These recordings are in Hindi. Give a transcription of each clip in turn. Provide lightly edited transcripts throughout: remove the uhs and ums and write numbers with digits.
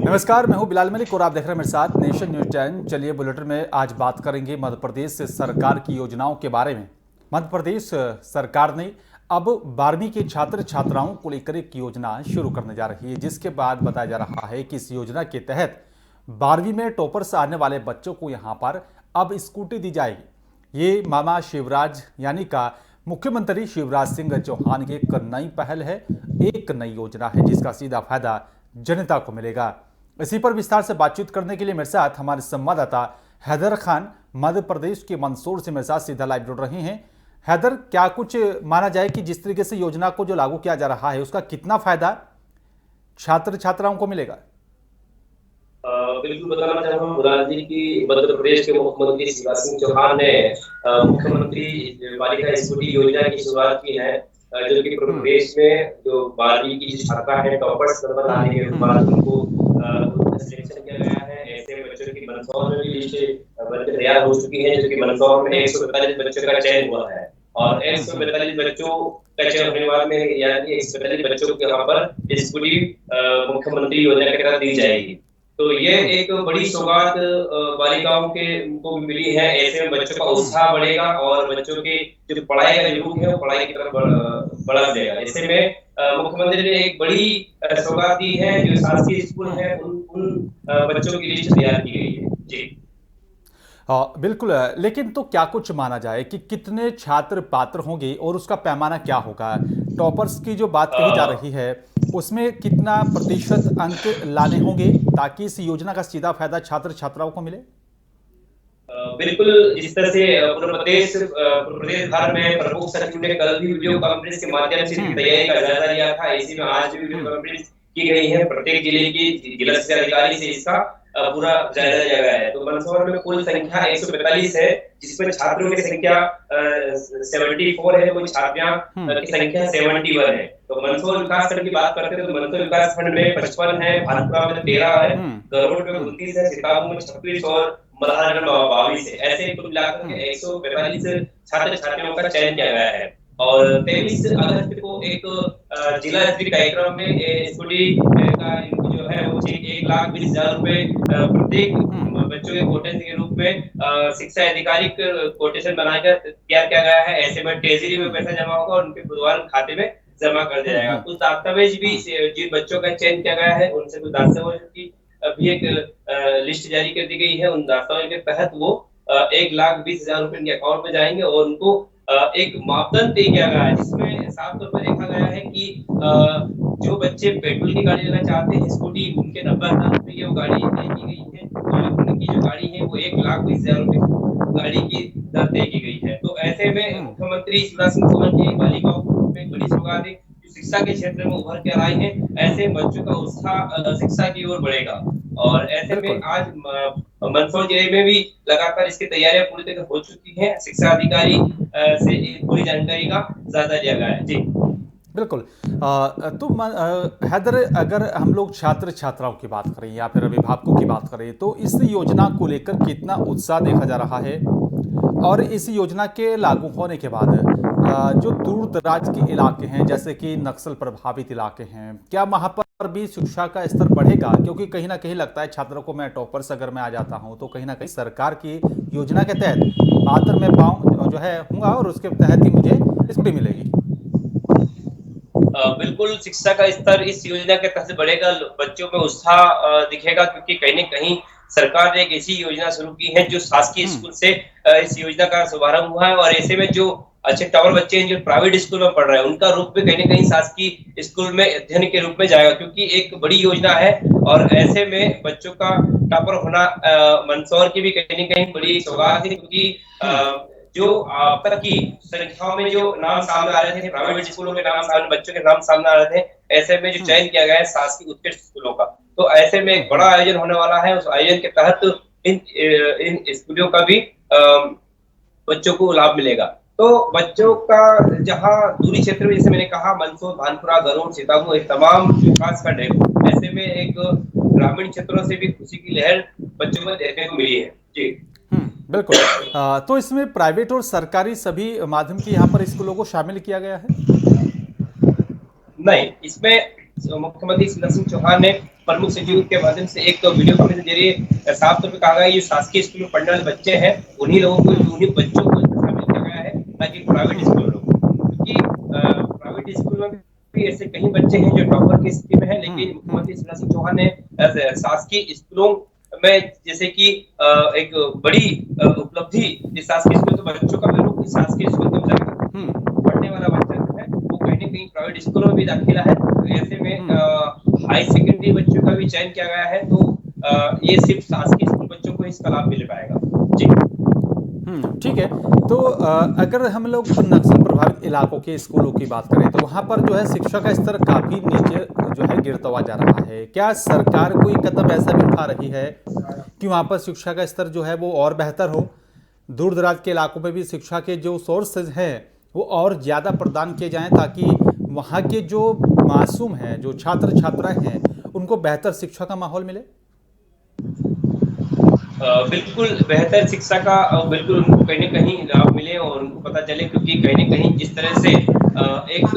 नमस्कार, मैं हूं बिलाल मलिक और आप देख रहे हैं मेरे साथ नेशन न्यूज 10। चलिए बुलेटिन में आज बात करेंगे मध्य प्रदेश सरकार की योजनाओं के बारे में। मध्य प्रदेश सरकार ने अब 12वीं के छात्र छात्राओं को लेकर एक योजना शुरू करने जा रही है, जिसके बाद बताया जा रहा है कि इस योजना के तहत 12वीं में टॉपर से आने वाले बच्चों को यहाँ पर अब स्कूटी दी जाएगी। ये मामा शिवराज यानी का मुख्यमंत्री शिवराज सिंह चौहान की एक नई पहल है, एक नई योजना है जिसका सीधा फायदा जनता को मिलेगा। इसी पर विस्तार से बातचीत करने के लिए मेरे साथ हमारे संवाददाता हैदर खान मध्य प्रदेश के मंदसौर से मेरे साथ सीधा लाइव जुड़ रहे हैं। हैदर, क्या कुछ माना जाए कि जिस तरीके से योजना को जो लागू किया जा रहा है उसका कितना फायदा छात्र छात्राओं को मिलेगा? बिल्कुल बताना चाहूंगा मुरार जी की मध्य प्रदेश के मुख्यमंत्री शिवराज सिंह चौहान ने मुख्यमंत्री बालिका स्कूटी योजना की शुरुआत की है, जो कि प्रदेश में जो 12वीं की छात्रा है टॉपर्स नंबर आने के बाद उनको सिलेक्शन किया गया है। ऐसे बच्चों की मंदसौर में भी लिस्ट बनकर तैयार हो चुकी है, जो कि मंदसौर में 145 बच्चों का चयन हुआ है और 145 बच्चों का चयन होने वाले में यानी 145 बच्चों को यहाँ पर स्कूटी मुख्यमंत्री योजना के तहत दी जाएगी। तो ये एक बड़ी सौगात बालिकाओं के को मिली है। ऐसे में बच्चों का उत्साह बढ़ेगा और बच्चों की जो पढ़ाई का रुख है वो पढ़ाई की तरफ बढ़ा जाएगा। ऐसे में मुख्यमंत्री ने एक बड़ी सौगात दी है। जो शासकीय स्कूल है उन बच्चों की लिस्ट तैयार की गई है। जी बिल्कुल, लेकिन तो क्या कुछ माना जाए कि कितने छात्र पात्र होंगे और उसका पैमाना क्या होगा? टॉपर्स की जो बात कही जा रही है उसमें कितना प्रतिशत अंक लाने होंगे ताकि इस योजना का सीधा फायदा छात्र छात्राओं को मिले? बिल्कुल, जिस तरह से पूरे प्रदेश भर में प्रमुख सचिव ने कल भी वीडियो कॉन्फ्रेंस के माध्यम से तैयारी का जायजा लिया था। इसी में आज भी वीडियो कॉन्फ्रेंस की गई है। प्रत्येक जिले की जिला शिक्षा अधिकारी से इसका पूरा जायजा लिया गया है। तो मंदसौर में कुल संख्या 145 है, जिसमें छात्रों की संख्या 74 है, कुछ छात्राओं की संख्या 71 है। तो मंदसौर विकास खंड की बात करते हैं तो मंदसौर विकास खंड में 55 है, भानपुरा में 13 है, गरुड़ में 29 है, सीतापुर में 26 और मल्हारगढ़ में 22 है। ऐसे कुल मिलाकर के 145 छात्र छात्राओं का चयन किया गया है और 23 अगस्त को एक जिला स्तरीय कार्यक्रम में स्कूटी का जो है वो 1,20,000 रुपए प्रत्येक बच्चों के कोटेशन के रूप में शिक्षा अधिकारी कोटेशन बनाकर तैयार किया गया है। ऐसे में ट्रेजरी में पैसा जमा होगा और उनके बुधवार खाते में जमा कर दिया जाएगा। कुछ दस्तावेज भी जिन बच्चों का चयन किया गया है उनसे कुछ दस्तावेज की अभी एक लिस्ट जारी कर दी गई है। उन दस्तावेज के तहत वो 1,20,000 रुपए उनके अकाउंट में जाएंगे और उनको एक मापदंड तय किया गया है, जिसमें साफ तौर पर देखा गया है कि जो बच्चे पेट्रोल की गाड़ी लेना चाहते हैं स्कूटी, उनके 90,000 रुपये वो गाड़ी तय की गई है और उनकी जो गाड़ी है वो 1,20,000 रुपये गाड़ी की दर तय की गई है। तो ऐसे में मुख्यमंत्री शिवराज सिंह चौहान की बालिकाओं को एक बड़ी सौगात है जो शिक्षा के क्षेत्र में उभर कर आए हैं। ऐसे बच्चों का उत्साह शिक्षा की ओर बढ़ेगा और ऐसे में आज मंदसौर जिले में भी लगातार इसकी तैयारियां पूरी तरह हो चुकी हैं। शिक्षा अधिकारी से पूरी जानकारी का जायजा लिया गया है। जी बिल्कुल। तो हैदर, अगर हम लोग छात्र छात्राओं की बात करें या फिर अभिभावकों की बात करें तो इस योजना को लेकर कितना उत्साह देखा जा रहा है और इस योजना के लागू होने के बाद जो दूर दराज के इलाके हैं जैसे कि नक्सल प्रभावित इलाके हैं, क्या वहाँ पर भी शिक्षा का स्तर बढ़ेगा? क्योंकि कहीं ना कहीं लगता है छात्रों को, मैं टॉपर्स अगर मैं आ जाता हूँ तो कहीं ना कहीं सरकार की योजना के तहत पात्र में पाऊँ जो है हूँगा और उसके तहत ही मुझे स्कूटी मिलेगी। बिल्कुल, शिक्षा का स्तर इस योजना के तहत बढ़ेगा, बच्चों में उत्साह दिखेगा क्योंकि कहीं न कहीं सरकार ने एक ऐसी योजना शुरू की है जो शासकीय स्कूल से इस योजना का शुभारंभ हुआ है और ऐसे में जो अच्छे टॉपर बच्चे हैं जो प्राइवेट स्कूल में पढ़ रहे हैं उनका रुख भी कहीं न कहीं शासकीय स्कूल में अध्ययन के रूप में जाएगा, क्योंकि एक बड़ी योजना है और ऐसे में बच्चों का टॉपर होना मंदसौर की भी कहीं न कहीं बड़ी सौगात है, क्योंकि जो अब तक की संख्याओं में जो नाम सामने आ रहे थे प्राइवेट स्कूलों के नाम सामने बच्चों के नाम सामने आ रहे थे, ऐसे में जो चयन किया गया है शासकीय उत्कृष्ट स्कूलों का, तो ऐसे में एक बड़ा आयोजन होने वाला है। उस आयोजन के तहत इन स्कूलों का भी बच्चों को लाभ मिलेगा। तो बच्चों का जहाँ दूरी क्षेत्र में जैसे मैंने कहा मंदसौर, भानपुरा, गरुड़, सीतापुर एक तमाम विकास खंड है, ऐसे में एक ग्रामीण क्षेत्रों से भी खुशी की लहर बच्चों में देखने को मिली है। जी बिल्कुल। तो इसमें प्राइवेट और सरकारी सभी माध्यम की यहाँ पर स्कूलों को शामिल किया गया है? नहीं, इसमें मुख्यमंत्री शिवराज सिंह चौहान ने प्रमुख सचिव के माध्यम से एक वीडियो कॉन्फ्रेंस के जरिए साफ तौर पर कहा गया, ये शासकीय स्कूल में पढ़ने वाले बच्चे हैं, उन्हीं लोगों को, उन्हीं बच्चों को शामिल किया गया है, ताकि प्राइवेट स्कूलों क्योंकि प्राइवेट स्कूल में भी ऐसे कई बच्चे हैं जो टॉपर की स्थिति में है, लेकिन मुख्यमंत्री शिवराज सिंह चौहान ने शासकीय स्कूलों में जैसे कि एक बड़ी उपलब्धि इस शासकीय स्कूल तो बच्चों का भी रुख शासकीय स्कूल में जाएगा, पढ़ने वाला बच्चा जो है वो कहीं न कहीं प्राइवेट स्कूलों में भी दाखिला है। तो ऐसे में हाई सेकेंडरी बच्चों का भी चयन किया गया है, तो ये सिर्फ शासकीय स्कूल बच्चों को इसका लाभ मिल पाएगा। जी ठीक है। तो अगर हम लोग नक्सल प्रभावित इलाकों के स्कूलों की बात करें तो वहाँ पर जो है शिक्षा का स्तर काफ़ी नीचे जो है गिरता हुआ जा रहा है। क्या सरकार कोई कदम ऐसा भी उठा रही है कि वहाँ पर शिक्षा का स्तर जो है वो और बेहतर हो, दूर दराज के इलाकों में भी शिक्षा के जो सोर्सेज हैं वो और ज़्यादा प्रदान किए जाएँ, ताकि वहाँ के जो मासूम हैं, जो छात्र छात्राएँ हैं, उनको बेहतर शिक्षा का माहौल मिले? बिल्कुल बेहतर शिक्षा का बिल्कुल उनको कहीं न कहीं लाभ मिले और उनको पता चले, क्योंकि कहीं न कहीं जिस तरह से एक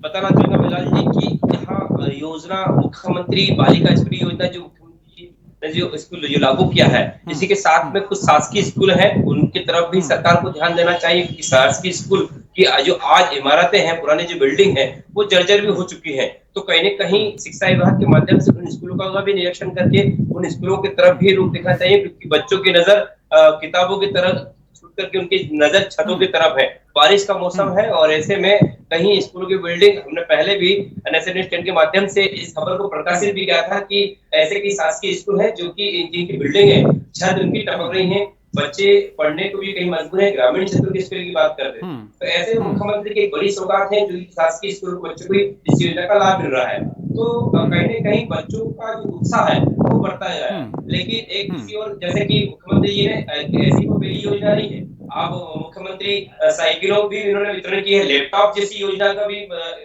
बताना चाहूँगा बिलाल जी कि यहाँ योजना मुख्यमंत्री बालिका स्कूल योजना जो मुख्यमंत्री ने जो स्कूल जो लागू किया है, इसी के साथ में कुछ शासकीय स्कूल हैं, उनकी तरफ भी सरकार को ध्यान देना चाहिए, क्योंकि शासकीय स्कूल की जो आज इमारतें हैं, पुरानी जो बिल्डिंग है, वो जर्जर भी हो चुकी है। तो कहीं न कहीं शिक्षा विभाग के माध्यम से उन स्कूलों का भी निरीक्षण करके उन स्कूलों की तरफ भी रुख दिखाना चाहिए, क्योंकि बच्चों की नजर किताबों की तरफ छूट करके उनकी नजर छतों की तरफ है। बारिश का मौसम है और ऐसे में कहीं स्कूलों की बिल्डिंग, हमने पहले भी नेशनल न्यूज़ 10 के माध्यम से इस खबर को प्रकाशित भी किया था कि ऐसे कई शासकीय स्कूल है जो कि जिनकी बिल्डिंग है, छत उनकी टपक रही है, बच्चे पढ़ने को भी कहीं मजबूर है, ग्रामीण क्षेत्रों के स्कूल की बात करते हैं। तो ऐसे मुख्यमंत्री की एक बड़ी सौगात है जो शासकीय स्कूल के बच्चों को इस योजना का लाभ मिल रहा है। तो कहीं न कहीं बच्चों का जो उत्साह है वो बढ़ता जा रहा है। लेकिन एक किसी और जैसे कि मुख्यमंत्री जी ने ऐसी कोई बड़ी योजना नहीं है। आप मुख्यमंत्री साइकिलों भी इन्होंने वितरण की है, लैपटॉप जैसी योजना का भी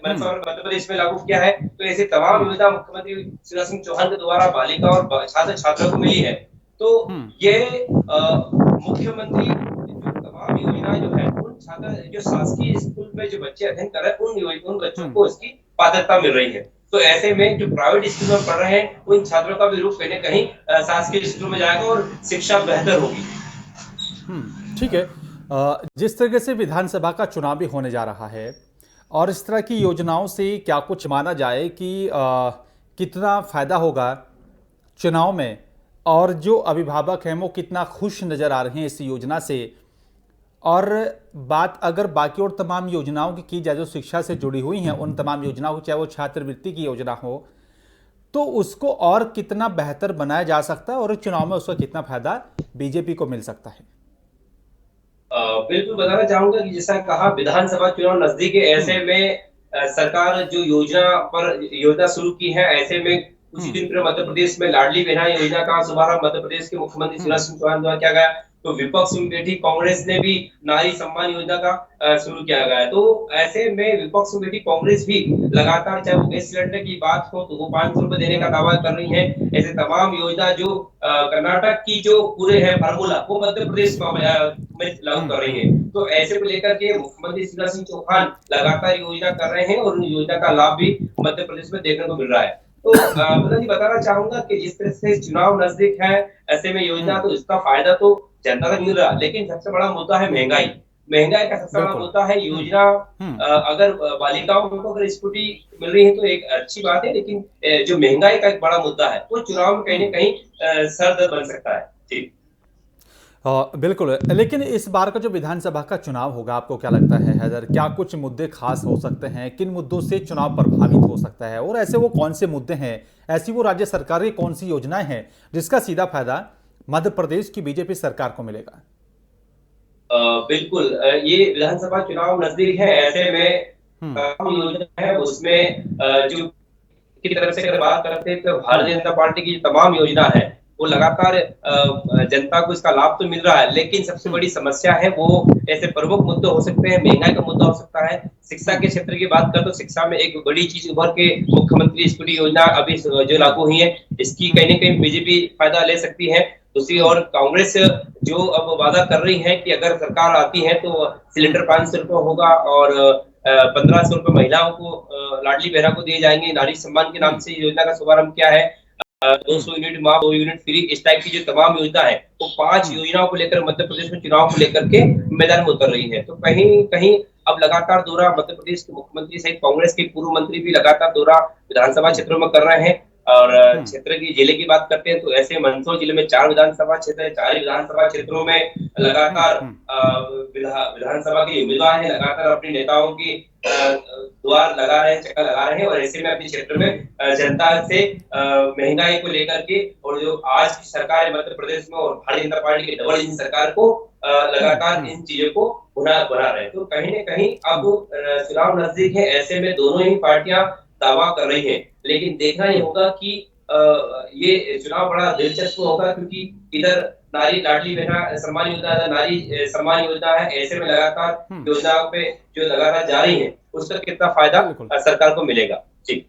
मध्य प्रदेश में लागू किया है। तो ऐसे तमाम योजना मुख्यमंत्री शिवराज सिंह चौहान के द्वारा बालिका और छात्र छात्राओं को मिली है। तो ये मुख्यमंत्री जो तमाम योजनाएं जो है उन छात्र जो शासकीय स्कूल में जो बच्चे अध्ययन कर रहे हैं उन बच्चों को इसकी पात्रता मिल रही है। तो ऐसे में जो प्राइवेट स्कूल में पढ़ रहे हैं उन छात्रों का भी रुख कहीं न कहीं शासकीय स्कूल में जाएगा और शिक्षा बेहतर होगी। ठीक है। जिस तरीके से विधानसभा का चुनाव भी होने जा रहा है और इस तरह की योजनाओं से क्या कुछ माना जाए कि कितना फायदा होगा चुनाव में, और जो अभिभावक हैं वो कितना खुश नज़र आ रहे हैं इस योजना से, और बात अगर बाकी और तमाम योजनाओं की जाए जो शिक्षा से जुड़ी हुई हैं, उन तमाम योजनाओं को, चाहे वो छात्रवृत्ति की योजना हो, तो उसको और कितना बेहतर बनाया जा सकता है और चुनाव में उसका कितना फायदा बीजेपी को मिल सकता है? बिल्कुल बताना चाहूंगा कि जैसा कहा विधानसभा चुनाव नजदीक है, ऐसे में सरकार जो योजना शुरू की है, ऐसे में कुछ ही दिन पहले मध्य प्रदेश में लाडली बहना योजना का शुभारंभ मध्य प्रदेश के मुख्यमंत्री शिवराज सिंह चौहान द्वारा किया गया। तो विपक्ष में बैठी कांग्रेस ने भी नारी सम्मान योजना का शुरू किया गया है। तो ऐसे में विपक्ष में बैठी कांग्रेस भी लगातार, चाहे वो गैस सिलेंडर की बात हो तो वो 500 रुपए देने का दावा कर रही है। ऐसे तमाम योजना जो कर्नाटक की जो पूरे है फार्मूला वो मध्य प्रदेश में लागू कर रही है। तो ऐसे को लेकर के मुख्यमंत्री शिवराज सिंह चौहान लगातार योजना कर रहे हैं और उन योजना का लाभ भी मध्य प्रदेश में देखने को मिल रहा है। तो मैं बताना चाहूंगा कि जिस तरह से चुनाव नजदीक है, ऐसे में योजना तो इसका फायदा तो जनता तक मिल रहा है, लेकिन सबसे बड़ा मुद्दा है महंगाई। महंगाई का सबसे बड़ा मुद्दा है। योजना अगर बालिकाओं को अगर स्कूटी मिल रही है तो एक अच्छी बात है, लेकिन जो महंगाई का एक बड़ा मुद्दा है वो चुनाव में कहीं न कहीं सरदर्द बन सकता है। जी बिल्कुल। लेकिन इस बार का जो विधानसभा का चुनाव होगा, आपको क्या लगता है हैदर, क्या कुछ मुद्दे खास हो सकते हैं? किन मुद्दों से चुनाव प्रभावित हो सकता है, और ऐसे वो कौन से मुद्दे हैं, ऐसी वो राज्य सरकार की कौन सी योजनाएं हैं जिसका सीधा फायदा मध्य प्रदेश की बीजेपी सरकार को मिलेगा? बिल्कुल, ये विधानसभा चुनाव नजदीक है, ऐसे में योजना है उसमें जो की तरफ से अगर बात करते हैं तो भारतीय जनता पार्टी की तमाम योजना है वो लगातार जनता को इसका लाभ तो मिल रहा है, लेकिन सबसे बड़ी समस्या है वो ऐसे प्रमुख मुद्दे हो सकते हैं। महंगाई का मुद्दा हो सकता है। शिक्षा के क्षेत्र की बात करें तो शिक्षा में एक बड़ी चीज उभर के मुख्यमंत्री स्कूटी योजना अभी जो लागू हुई है, इसकी कहीं न कहीं बीजेपी फायदा ले सकती है। दूसरी ओर कांग्रेस जो अब वादा कर रही है कि अगर सरकार आती है तो सिलेंडर 500 रुपये होगा और 1500 रुपए महिलाओं को लाडली बहना को दिए जाएंगे। नारी सम्मान के नाम से योजना का शुभारंभ किया है। 200 यूनिट माफ, 2 यूनिट फ्री, इस टाइप की जो तमाम योजना है, वो 5 योजनाओं को लेकर मध्य प्रदेश में चुनाव को लेकर के मैदान में उतर रही है। तो कहीं कहीं अब लगातार दौरा मध्य प्रदेश के मुख्यमंत्री सहित कांग्रेस के पूर्व मंत्री भी लगातार दौरा विधानसभा क्षेत्रों में कर रहे हैं। और क्षेत्र की जिले की बात करते हैं तो ऐसे मंदसौर जिले में 4 विधानसभा क्षेत्र है। 4 विधानसभा क्षेत्रों में लगातार विधानसभा के उम्मीदवार है, लगातार अपने नेताओं की द्वार लगा रहे हैं, चक्कर लगा रहे हैं। और ऐसे में अपने क्षेत्र में जनता से महंगाई को लेकर के और जो आज की सरकार है मध्य प्रदेश में और भारतीय जनता पार्टी की डबल इंजन सरकार को लगातार इन चीजों को बना रहे हैं। तो कहीं न कहीं अब चुनाव नजदीक है, ऐसे में दोनों ही पार्टियां दावा कर रही हैं। लेकिन देखना ये होगा कि ये चुनाव बड़ा दिलचस्प होगा, क्योंकि इधर नारी लाडली बहना सम्मान योजना, नारी सम्मान योजना है। ऐसे में लगातार योजनाओं पे जो लगातार जारी है, उसका कितना फायदा सरकार को मिलेगा। जी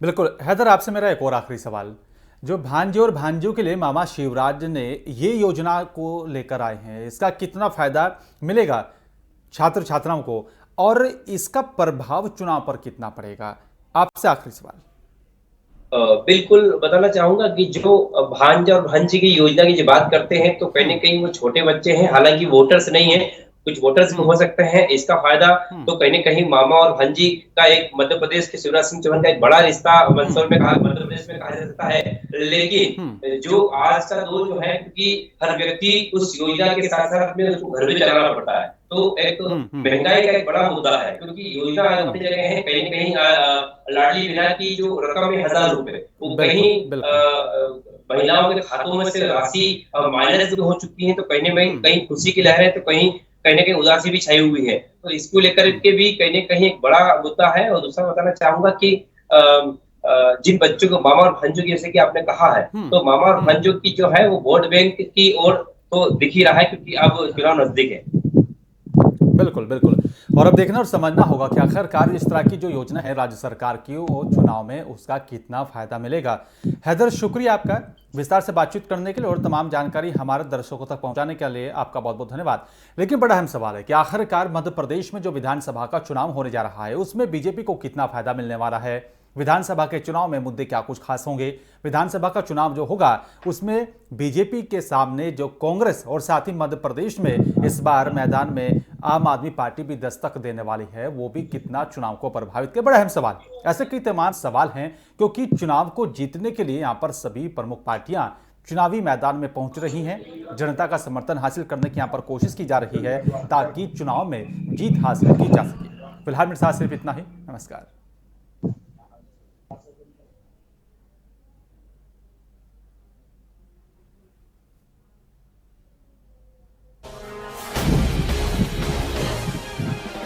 बिल्कुल। हैदर, आपसे मेरा एक और आखिरी सवाल, जो भांजे और भांजियों के लिए मामा शिवराज ने ये योजना को लेकर आए हैं, इसका कितना फायदा मिलेगा छात्र छात्राओं को और इसका प्रभाव चुनाव पर कितना पड़ेगा? आपसे आखिरी सवाल। बिल्कुल बताना चाहूंगा कि जो भांजा और भांजी की योजना की जो बात करते हैं, तो कहीं न कहीं वो छोटे बच्चे हैं, हालांकि वोटर्स नहीं है, कुछ वोटर्स भी हो सकते हैं। इसका फायदा तो कहीं न कहीं मामा और भांजी का एक मध्य प्रदेश के शिवराज सिंह चौहान का एक बड़ा रिश्ता मंदसौर में मध्य प्रदेश में कहा जा सकता है। लेकिन जो आज का दौर जो है, क्योंकि हर व्यक्ति उस योजना के साथ साथ में उसको घर भी चलाना पड़ता है, तो एक तो महंगाई का एक बड़ा मुद्दा है, क्योंकि योजना अपनी जगह है। कहीं न कहीं लाडली बहना की जो रकम है 1000 रुपए, वो कहीं महिलाओं के खातों में से राशि माइनस हो चुकी है। तो कहीं न कहीं खुशी की लहर है, तो कहीं न कहीं उदासी भी छाई हुई है। तो इसको लेकर के भी कहीं न कहीं एक बड़ा मुद्दा है। और दूसरा बताना चाहूंगा कि जिन बच्चों को मामा और भांजों की, जैसे कि आपने कहा है, तो मामा और भांजों की जो है वो वोट बैंक की ओर तो दिख ही रहा है, क्योंकि अब चुनाव नजदीक है। बिल्कुल बिल्कुल। और अब देखना और समझना होगा कि आखिरकार इस तरह की जो योजना है राज्य सरकार की, वो चुनाव में उसका कितना फायदा मिलेगा। हैदर, शुक्रिया आपका विस्तार से बातचीत करने के लिए और तमाम जानकारी हमारे दर्शकों तक पहुंचाने के लिए आपका बहुत बहुत धन्यवाद। लेकिन बड़ा अहम सवाल है कि आखिरकार मध्य प्रदेश में जो विधानसभा का चुनाव होने जा रहा है, उसमें बीजेपी को कितना फायदा मिलने वाला है। विधानसभा के चुनाव में मुद्दे क्या कुछ खास होंगे। विधानसभा का चुनाव जो होगा उसमें बीजेपी के सामने जो कांग्रेस और साथ ही मध्य प्रदेश में इस बार मैदान में आम आदमी पार्टी भी दस्तक देने वाली है, वो भी कितना चुनाव को प्रभावित करे। बड़ा अहम सवाल, ऐसे कई तमाम सवाल हैं, क्योंकि चुनाव को जीतने के लिए यहाँ पर सभी प्रमुख पार्टियां चुनावी मैदान में पहुंच रही हैं। जनता का समर्थन हासिल करने की यहाँ पर कोशिश की जा रही है, ताकि चुनाव में जीत हासिल की जा सके। फिलहाल मेरे साथ सिर्फ इतना ही। नमस्कार।